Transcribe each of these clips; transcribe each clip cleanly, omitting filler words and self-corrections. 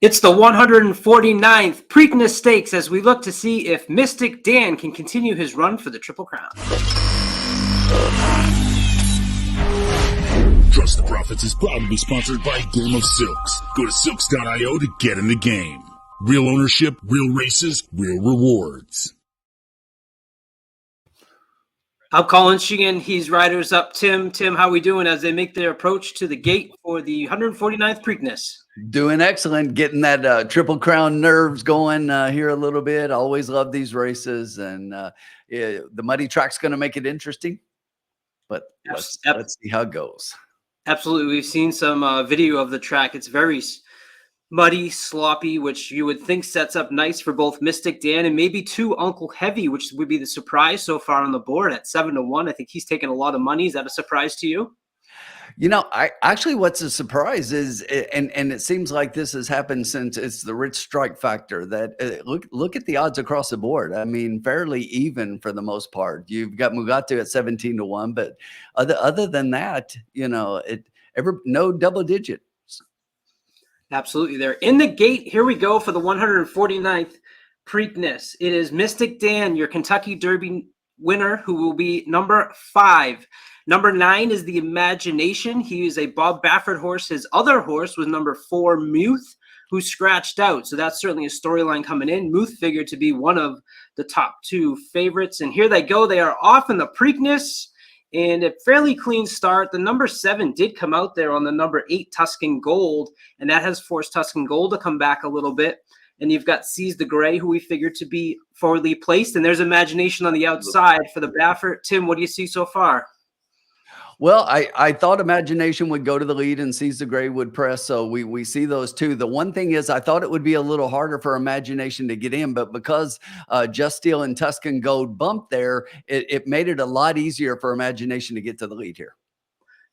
It's the 149th Preakness Stakes as we look to see if Mystik Dan can continue his run for the Triple Crown. Trust the Profits is proud to be sponsored by Game of Silks. Go to silks.io to get in the game. Real ownership, real races, real rewards. I'm Colin Sheehan. He's riders up. Tim, how we doing as they make their approach to the gate for the 149th Preakness? Doing excellent, getting that Triple Crown nerves going here a little bit. Always love these races, and the muddy track's going to make it interesting. But let's see how it goes. Absolutely, we've seen some video of the track. It's very muddy, sloppy, which you would think sets up nice for both Mystik Dan and maybe two Uncle Heavy, which would be the surprise so far on the board at 7-1. I think he's taken a lot of money. Is that a surprise to you? You know, what's a surprise is, and it seems like this has happened since it's the Rich Strike factor, that look at the odds across the board. I mean, fairly even for the most part. You've got Mugatu at 17-1, but other than that, you know, no double digit. Absolutely. They're in the gate. Here we go for the 149th Preakness. It is Mystik Dan, your Kentucky Derby winner, who will be number 5. Number 9 is the Imagination. He is a Bob Baffert horse. His other horse was number 4, Muth, who scratched out. So that's certainly a storyline coming in. Muth figured to be one of the top 2 favorites. And here they go. They are off in the Preakness. And a fairly clean start. The number 7 did come out there on the number 8 Tuscan Gold, and that has forced Tuscan Gold to come back a little bit. And you've got Seize the Gray, who we figured to be forwardly placed, and there's Imagination on the outside for the Baffert. Tim, what do you see so far? Well, I thought Imagination would go to the lead and Seize the Gray would press, so we see those two. The one thing is I thought it would be a little harder for Imagination to get in, but because Just Steel and Tuscan Gold bumped there, it made it a lot easier for Imagination to get to the lead here.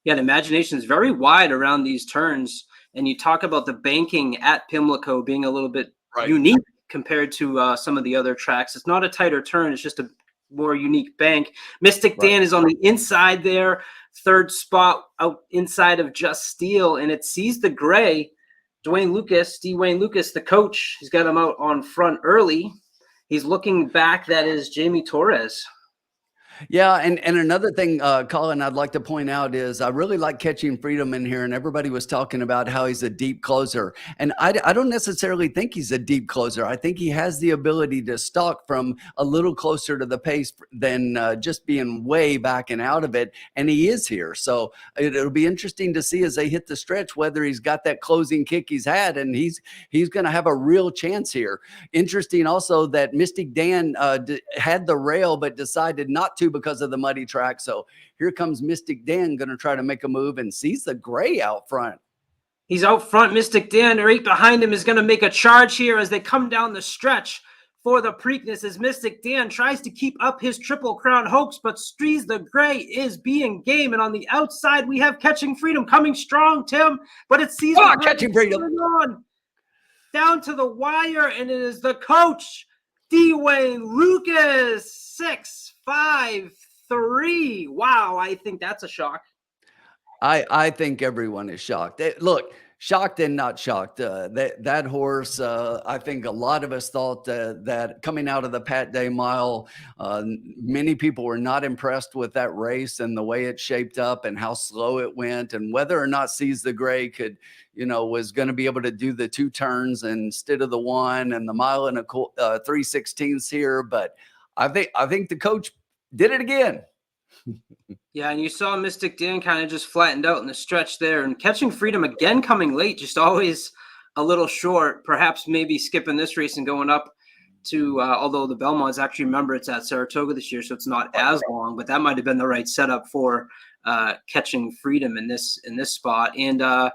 Yeah, the Imagination is very wide around these turns, and you talk about the banking at Pimlico being a little bit unique compared to some of the other tracks. It's not a tighter turn, it's just a more unique bank. Mystik Dan is on the inside there. 3rd spot out inside of Just Steel, and it Sees the Gray. Dwayne Lucas, the coach, he's got him out on front early. He's looking back. That is Jamie Torres. Yeah, and another thing, Colin, I'd like to point out is I really like Catching Freedom in here, and everybody was talking about how he's a deep closer. And I don't necessarily think he's a deep closer. I think he has the ability to stalk from a little closer to the pace than just being way back and out of it, and he is here. So it'll be interesting to see as they hit the stretch whether he's got that closing kick he's had, and he's going to have a real chance here. Interesting also that Mystik Dan had the rail but decided not to because of the muddy track. So here comes Mystik Dan, going to try to make a move and Sees the Gray out front. He's out front. Mystik Dan right behind him is going to make a charge here as they come down the stretch for the Preakness as Mystik Dan tries to keep up his Triple Crown hopes, but Sees the Gray is being game. And on the outside, we have Catching Freedom coming strong, Tim, but it's Sees the Gray Catching Freedom on down to the wire, and it is the coach, Dwayne Lucas, 6-5-3. Wow, I think that's a shock. I think everyone is shocked. Look, shocked and not shocked. That horse, I think a lot of us thought that coming out of the Pat Day Mile, many people were not impressed with that race and the way it shaped up and how slow it went, and whether or not Sees the Gray could, was going to be able to do the 2 turns instead of the 1 and the mile and a 3/16 here. But I think the coach did it again. Yeah, and you saw Mystik Dan kind of just flattened out in the stretch there, and Catching Freedom again coming late, just always a little short. Perhaps maybe skipping this race and going up to, although the Belmonts actually, remember, it's at Saratoga this year, so it's not as long, but that might have been the right setup for Catching Freedom in this spot. And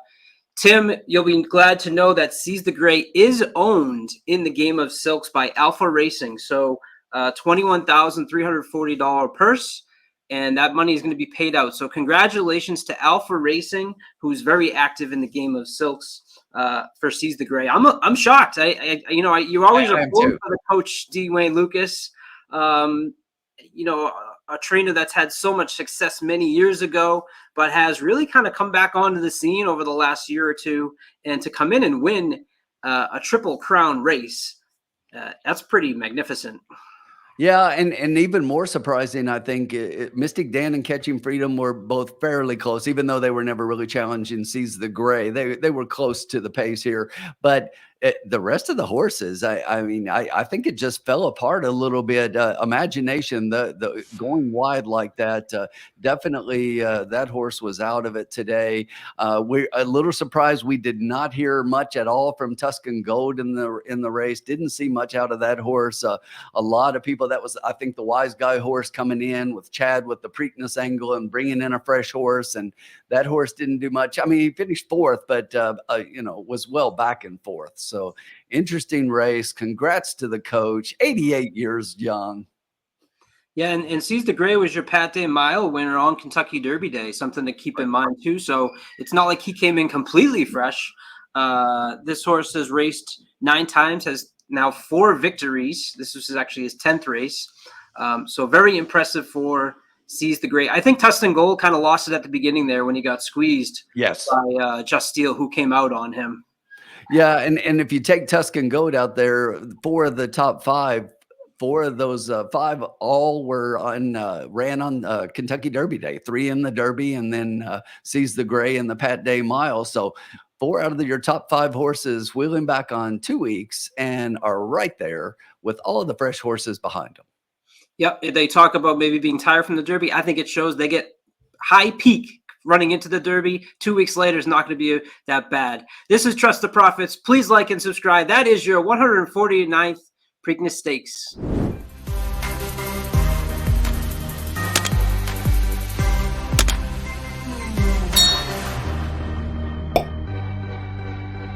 Tim, you'll be glad to know that Sees the Gray is owned in the Game of Silks by Alpha Racing. So $21,340 purse, and that money is going to be paid out. So congratulations to Alpha Racing, who's very active in the Game of Silks for Sees the Gray. I'm shocked. You always are pulling for the coach, Dwayne Lucas. A trainer that's had so much success many years ago, but has really kind of come back onto the scene over the last year or two, and to come in and win a Triple Crown race. That's pretty magnificent. Yeah, and even more surprising, I think, Mystic Dan and Catching Freedom were both fairly close, even though they were never really challenging Seize the Gray. They were close to the pace here, but the rest of the horses, I mean, I think it just fell apart a little bit. Imagination, the going wide like that, definitely that horse was out of it today. We're a little surprised we did not hear much at all from Tuscan Gold in the race. Didn't see much out of that horse. A lot of people. That was, I think, the Wise Guy horse coming in with Chad with the Preakness angle and bringing in a fresh horse, and that horse didn't do much. I mean, he finished fourth, but was well back and forth. So interesting race. Congrats to the coach, 88 years young. Yeah, and Seize the Gray was your Pat Day Mile winner on Kentucky Derby Day. Something to keep in mind too. So it's not like he came in completely fresh. This horse has raced 9 times, has now 4 victories. This was actually his 10th race. So very impressive for Seize the Gray. I think Tustin Gold kind of lost it at the beginning there when he got squeezed by Just Steel, who came out on him. Yeah, and if you take Tuscan Gold out there, 4 of the top 5, 4 of those 5 all were ran on Kentucky Derby Day. 3 in the Derby, and then Seize the Gray in the Pat Day Mile. So 4 out of your top 5 horses wheeling back on 2 weeks and are right there with all of the fresh horses behind them. Yep, they talk about maybe being tired from the Derby. I think it shows they get high peak running into the Derby. 2 weeks later is not going to be that bad. This is Trust the Profits. Please like and subscribe. That is your 149th Preakness Stakes.